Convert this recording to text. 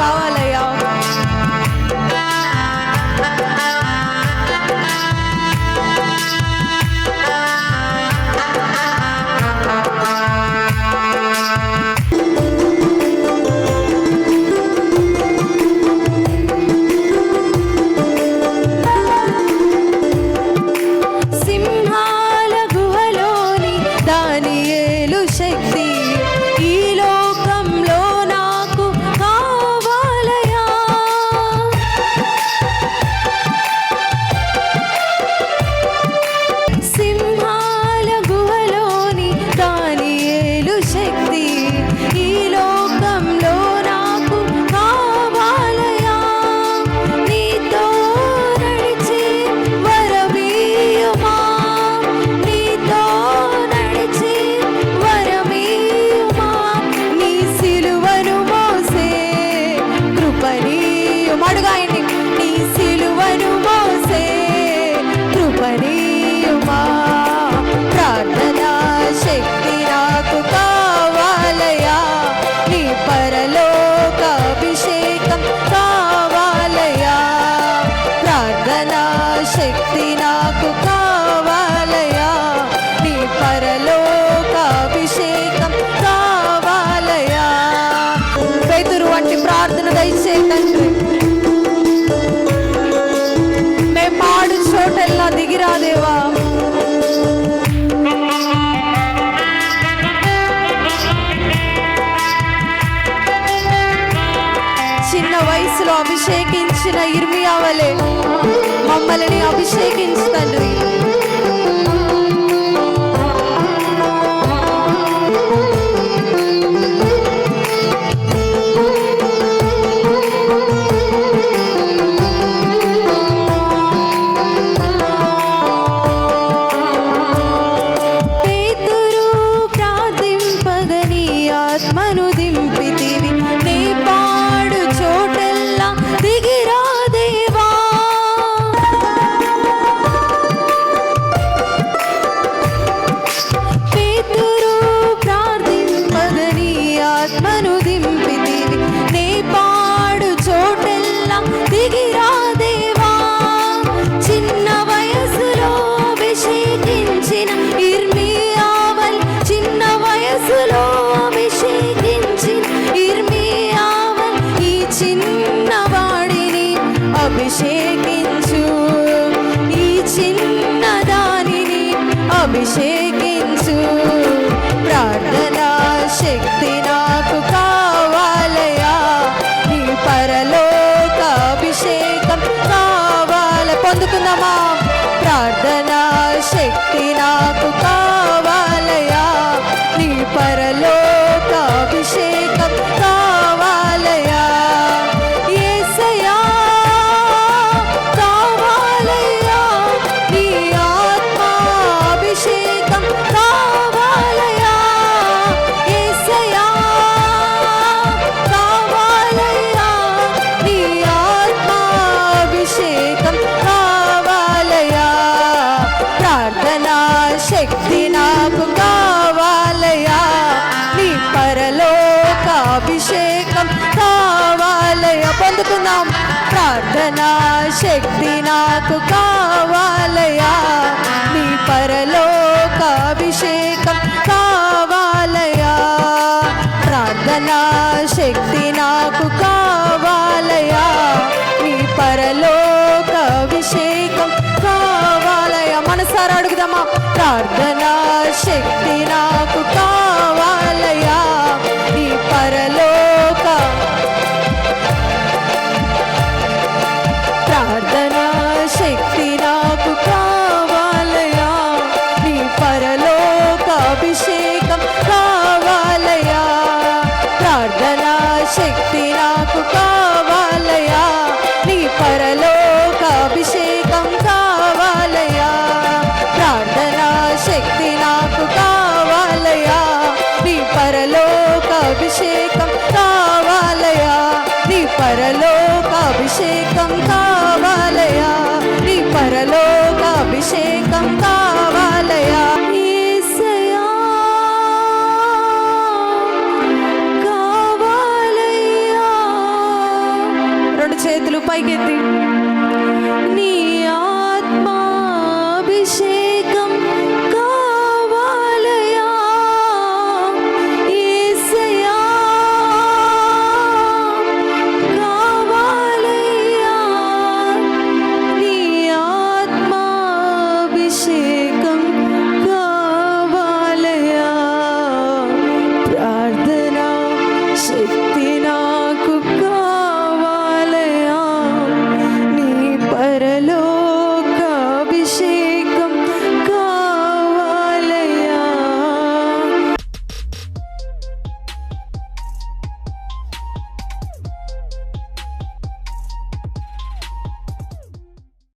కావాలయ్యా. శక్తి నాకు కావాలయా, నీ పరలోక అభిషేకం కావాలయా. పేతురు వంటి ప్రార్థన దయచే తండ్రి. మేము పాడు చోటల్లా దిగిరాదేవా. చిన్న వయసులో అభిషేకించిన ఇర్మియా వలె మమ్మల్ని అభిషేకించు తండ్రి. పేతురు ప్రార్థింపగని ఆత్మను దింపితివి, నీ పాడు చోటెల్లా దిగిరాదేవా. పేతురు ప్రార్థింపగని ఆత్మను దింపితివి, నీ పాడు చోటెల్లా దిగిరాదేవా. చిన్న వయసులో అభిషేకించిన ఇర్మియావల్, చిన్న వయసులో అభిషేకించిన ఇర్మియావల్, ఈ చిన్నవాడిని అభిషేకించు, ఈ చిన్న దానిని అభిషేకించు. ప్రార్థనా శక్తి నాకు కావాలయా, నీ పరలోక అభిషేకం కావాల. పొందుకుందామా. ప్రార్థనా శక్తి నాకు కావాలయా, నీ పరలోక అభిషేకం కావాలయా. యేసయ్యా కావాలయ్యా, నీ ఆత్మ అభిషేకం కావాలయ్యా. యేసయ్యా కావాలయ్యా, నీ ఆత్మ అభిషేకం కావాలయ్యా. ప్రార్థనా శక్తి నాకు కావాలయ్యా, నీ పరలోక అభిషేకం కావాలయ్యా. పొందుకుందాం. ప్రార్థనా శక్తి నాకు కావాలయ్యా, నీ పరలోక అభిషేకం కావాలయ్యా. ప్రార్థనా శక్తి నాకు కావాలయ్యా, నీ పరలోక అభిషేకం కావాలయ్యా. మనసారా అడుగుదామా. ప్రార్థనా శక్తి నాకు కావాలయ్యా, నీ పరలోక. ప్రార్థనా శక్తి నాకు కావాలయ్యా, నీ పరలోక అభిషేకం కావాలయ్యా. ప్రార్థనా శక్తి నాకు కావాలయ్యా, నీ పరలోక అభిషేకం కావాలయ్యా. ప్రార్థనా శక్తి నాకు కావాలయ్యా, నీ పరలోక అభిషేకం